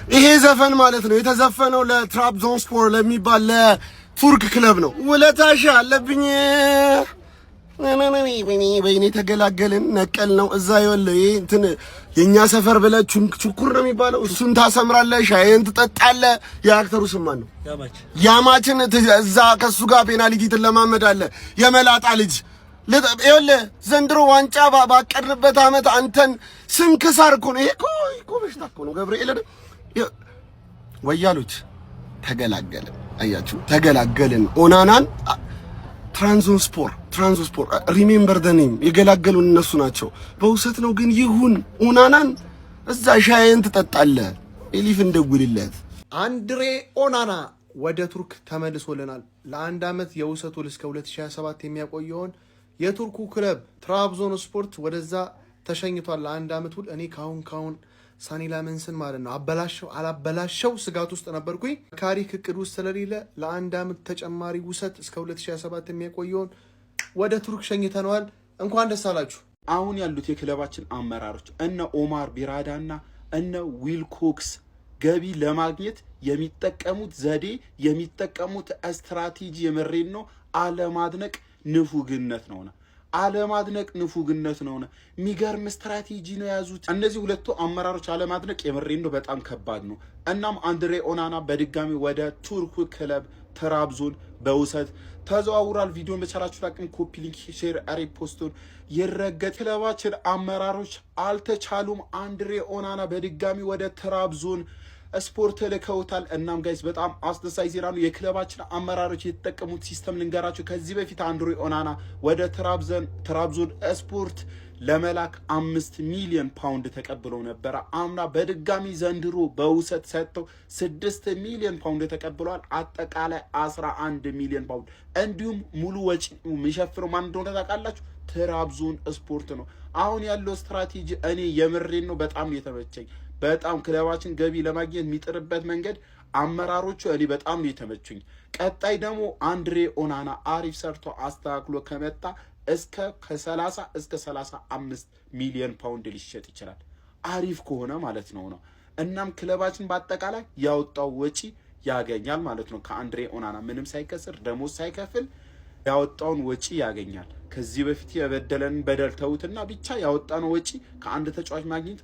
ይሄ ዘፈን ማለት ነው የተዘፈነው ለትራብዞንስፖር ለሚባል ለቱርክ ክለብ ነው። ውለታሽ አለብኝ ወይኔ ተገላገልን ነቀል ነው እዛ ይወለ ይሄ እንትን የኛ ሰፈር ብለ ቹኩር ነው የሚባለው እሱን ታሰምራለህ ሻይን ትጠጣለህ የአክተሩ ስም ማን ነው ያማችን እዛ ከሱ ጋር ፔናልቲ ትለማመዳለህ የመላጣ ልጅ ይወለ ዘንድሮ ዋንጫ ባቀርበት አመት አንተን ስንክሳር እኮ ነው ይሄ እኮ በሽታ እኮ ነው ገብርኤል ወያሎች ተገላገልን አያችሁ ተገላገልን ኦናናን ትራንዞስፖር ሪሜምበር ዘ ኔም የገላገሉን እነሱ ናቸው በውሰት ነው ግን ይሁን ኦናናን እዛ ሻይን ትጠጣለህ ኤሊፍ እንደጉልለት አንድሬ ኦናና ወደ ቱርክ ተመልሶልናል ለአንድ አመት የውሰቱ እስከ 2027 የሚያቆየውን የቱርኩ ክለብ ትራብዞንስፖር ወደዛ ተሸኝቷል ለአንድ አመት ሁሉ እኔ ካሁን ሳኒ ላመንስን ማለት ነው አላበላሸው ስጋት ውስጥ ነበርኩኝ ካሪክ እቅድ ውስጥ ስለሌለ ለአንድ አመት ተጨማሪ ውሰት እስከ 2027 የሚያቆየውን ወደ ቱርክ ሸኝተነዋል እንኳን ደስ አላችሁ አሁን ያሉት የክለባችን አመራሮች እነ ኦማር ቢራዳና እነ ዊልኮክስ ገቢ ለማግኘት የሚጠቀሙት ዘዴ የሚጠቀሙት ስትራቴጂ የመሬን ነው አለማድነቅ ንፉግነት ነውና አለማድነቅ ንፉግነት ነውና ሚገርም ስትራቴጂ ነው ያዙት እነዚህ ሁለቱ አመራሮች አለማድነቅ የመሬን ነው በጣም ከባድ ነው እናም አንድሬ ኦናና በድጋሚ ወደ ቱርክ ክለብ ትራብዞን በውሰት ተዘዋውሯል ቪዲዮን በቻላችሁ አቅም ኮፒ ሊንክ ሼር ሪፖስቱን ይረገጥ ክለባችን አመራሮች አልተቻሉም አንድሬ ኦናና በድጋሚ ወደ ትራብዞን ስፖርት ልከውታል እናም ጋይስ በጣም አስደሳች ዜና ነው የክለባችን አመራሮች የተጠቀሙት ሲስተም ልንገራችሁ ከዚህ በፊት አንድሬ ኦናና ወደ ትራብዞን ስፖርት ለመላክ 5 ሚሊዮን ፓውንድ ተቀብለው ነበር አምና በድጋሚ ዘንድሮ በውሰት ሰጥተው 6 ሚሊዮን ፓውንድ ተቀብለዋል አጠቃላይ 11 ሚሊዮን ፓውንድ እንዲሁም ሙሉ ወጪ የሚሸፍነው ማን እንደሆነ ታውቃላችሁ ትራብዞን ስፖርት ነው አሁን ያለው ስትራቴጂ እኔ የምሬን ነው በጣም የተመቸኝ በጣም ክለባችን ገቢ ለማግኘት የሚጥርበት መንገድ አመራሮቹ እኔ በጣም ነው የተመቹኝ ቀጣይ ደግሞ አንድሬ ኦናና አሪፍ ሰርቶ አስተካክሎ ከመጣ እስከ ከ30 እስከ 35 ሚሊዮን ፓውንድ ሊሸጥ ይችላል አሪፍ ከሆነ ማለት ነው እናም ክለባችን በአጠቃላይ ያወጣው ወጪ ያገኛል ማለት ነው ከአንድሬ ኦናና ምንም ሳይከስር ደሞዝ ሳይከፍል ያወጣውን ወጪ ያገኛል ከዚህ በፊት የበደለን በደል ተውትና ብቻ ያወጣነው ወጪ ከአንድ ተጫዋች ማግኘት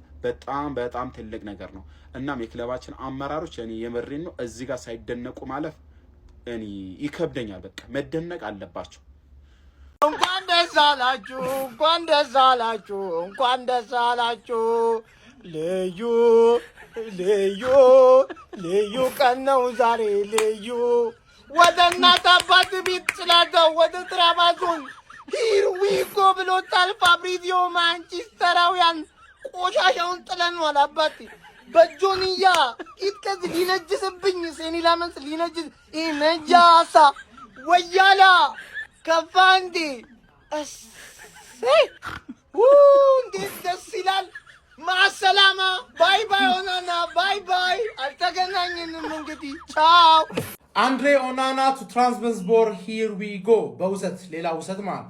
በጣም ትልቅ ነገር ነው እናም የክለባችን አመራሮች እኔ የመሬን ነው እዚህ ጋር ሳይደነቁ ማለፍ እኔ ይከብደኛል በቃ መደነቅ አለባቸው እንኳን ደስ አላችሁ ልዩ ቀን ነው ዛሬ ልዩ ወደ እናት አባት ቤት ስላደው ወደ ትራብዞን ሂር ዊ ጎ ብሎታል ፋብሪዚዮ ማንቸስተራውያን ቆሻሻውን ጥለናል አባቴ በጆንያ ይጥቀዝ ሊነጅስብኝ ሴኒ ላመንስ ሊነጅስ ነጃሳ ወያላ ከፋንዲ እንዴት ደስ ይላል ማሰላማ ባይ ኦናና ባይ አልተገናኘንም እንግዲህ ቻው አንድሬ ኦናና ቱ ትራብዞንስፖር ሂር ዊ ጎ በውሰት ሌላ ውሰት ማለት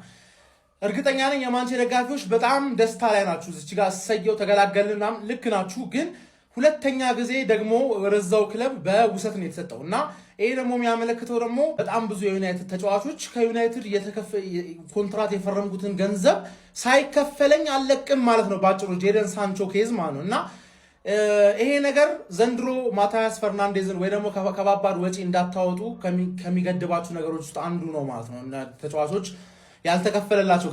እርግጠኛ ነኝ የማንቸስተር ደጋፊዎች በጣም ደስታ ላይ ናችሁ እዚህ ጋር ሰየው ተገላገልና ልክ ናችሁ ግን ሁለተኛ ጊዜ ደግሞ ወደዛው ክለብ በውሰት ነው የተሰጠውና ይሄ ደግሞ የሚያመለክተው ደግሞ በጣም ብዙ የዩናይትድ ተጫዋቾች ከዩናይትድ ኮንትራት የፈረምኩትን ገንዘብ ሳይከፈለኝ አለቅም ማለት ነው ባጭሩ ጄደን ሳንቾ ኬዝ ማለት ነውና ይሄ ነገር ዘንድሮ ማታያስ ፈርናንዴዝን ወይ ደግሞ ከባባድ ወጪ እንዳታወጡ ከሚገድባችሁ ነገሮች ውስጥ አንዱ ነው ማለት ነው ተጫዋቾች ያልተከፈለላቸው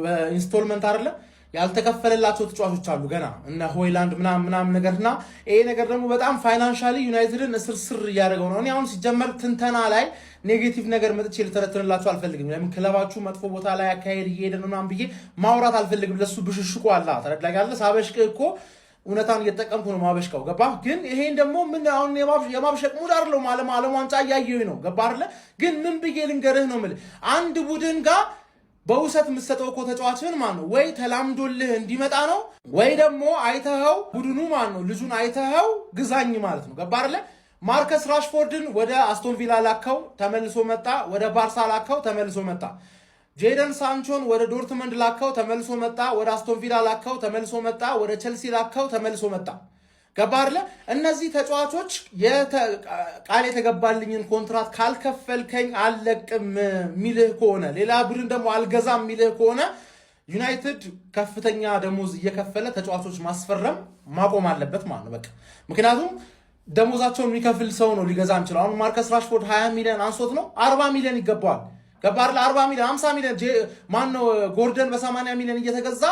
በኢንስቶልመንት አይደለ ያልተከፈለላቸው ተጫዋቾች አሉ ገና እና ሆይላንድ ምናምን ነገርና ይሄ ነገር ደግሞ በጣም ፋይናንሻሊ ዩናይትድን ስር ያደረገው ነው እኔ አሁን ሲጀመር ትንተና ላይ ኔጌቲቭ ነገር መጥቼ ልተረትንላችሁ አልፈልግም ለምን ክለባችሁ መጥፎ ቦታ ላይ አካሄድ እየሄደ ነው ምናምን ብዬ ማውራት አልፈልግም ለሱ ብሽሽቁ አላ ተረዳጋለ ሳበሽቅ እኮ እውነታን እየተጠቀምኩ ነው ማበሽቀው ገባ ግን ይሄን ደግሞ ምን አሁን የማብሸቅ ሙድ አይደለም ዓለም ዋንጫ ያያየው ነው ገባ አይደለ ግን ምን ብዬ ልንገርህ ነው ማለት አንድ ቡድን ጋር በውሰት ምሰጠው እኮ ተጫዋችን ማን ነው ወይ ተላምዶልህ እንዲመጣ ነው ወይ ደግሞ አይተኸው ቡድኑ ማን ነው ልጁን አይተኸው ግዛኝ ማለት ነው ገባ አይደለ ማርከስ ራሽፎርድን ወደ አስቶን ቪላ ላከው ተመልሶ መጣ ወደ ባርሳ ላከው ተመልሶ መጣ ጄደን ሳንቾን ወደ ዶርትመንድ ላከው ተመልሶ መጣ ወደ አስቶን ቪላ ላከው ተመልሶ መጣ ወደ ቸልሲ ላከው ተመልሶ መጣ ገባርለ እነዚህ ተጫዋቾች ቃል የተገባልኝን ኮንትራት ካልከፈልከኝ አልለቅም ሚልህ ከሆነ ሌላ ቡድን ደግሞ አልገዛም ሚልህ ከሆነ ዩናይትድ ከፍተኛ ደሞዝ እየከፈለ ተጫዋቾች ማስፈረም ማቆም አለበት ማለት ነው በቃ ምክንያቱም ደሞዛቸውን የሚከፍል ሰው ነው ሊገዛ እንችላል አሁን ማርከስ ራሽፎርድ 20 ሚሊዮን አንሶት ነው 40 ሚሊዮን ይገባዋል ገባርለ 40 ሚሊዮን 50 ሚሊዮን ማን ነው ጎርደን በ80 ሚሊዮን እየተገዛ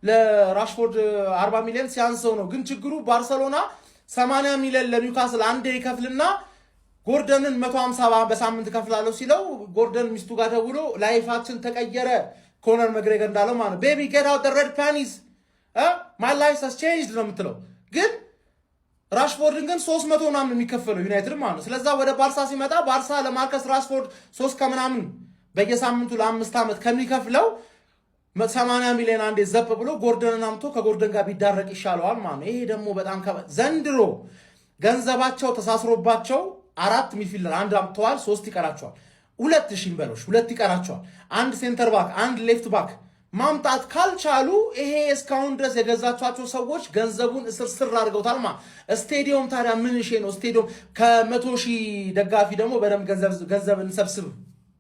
ለራሽፎርድ 40 ሚሊዮን ሲያንሰው ነው ግን ችግሩ ባርሴሎና 80 ሚሊዮን ለኒውካስል አንዴ ይከፍልና ጎርደንን 150 በሳምንት ከፍላለሁ ሲለው ጎርደን ሚስቱ ጋር ደውሎ ላይፋችን ተቀየረ ኮነር መግሬገር እንዳለው ማለት ቤቢ ጌት አውት ዘ ሬድ ፓኒስ ማይ ላይፍ ሃዝ ቼንጅድ ነው የምትለው ግን ራሽፎርድን ግን 300 ምናምን የሚከፈለው ዩናይትድ ማለት ነው ስለዛ ወደ ባርሳ ሲመጣ ባርሳ ለማርከስ ራሽፎርድ 3 ከምናምን በየሳምንቱ ለ5 ዓመት ከሚከፍለው 80 ሚሊዮን አንዴ ዘፕ ብሎ ጎርደንን አምቶ ከጎርደን ጋር ቢዳረቅ ይሻለዋል ማለት ነው ይሄ ደግሞ በጣም ዘንድሮ ገንዘባቸው ተሳስሮባቸው 4 ሚድፊልደር አንድ አምጥተዋል 3 ይቀራቸዋል 2000 በሎሽ 2 ይቀራቸዋል አንድ ሴንተር ባክ አንድ ሌፍት ባክ ማምጣት ካልቻሉ ይሄ እስካሁን ድረስ የገዛቻቸው ሰዎች ገንዘቡን እስር አድርገውታል ማለት ስቴዲየም ታዲያ ምን እሺ ነው ስቴዲየም ከ100,000 ደጋፊ ደግሞ በደም ገንዘብ እንሰብስብ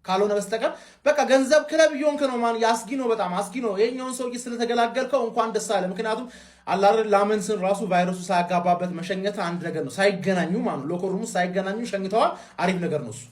ካልሆነ በስተቀር በቃ ገንዘብ ክለብ ይሆንክ ነው ማን ያስጊ ነው በጣም አስጊ ነው ይሄኛውን ሰውዬ ስለተገላገልከው እንኳን ደስ አለ ምክንያቱም አላህ ላመንስን ራሱ ቫይረሱ ሳያጋባበት መሸኘት አንድ ነገር ነው ሳይገናኙ ማን ሎኮሩም ሳይገናኙ ሸኝተዋል አሪፍ ነገር ነው እሱ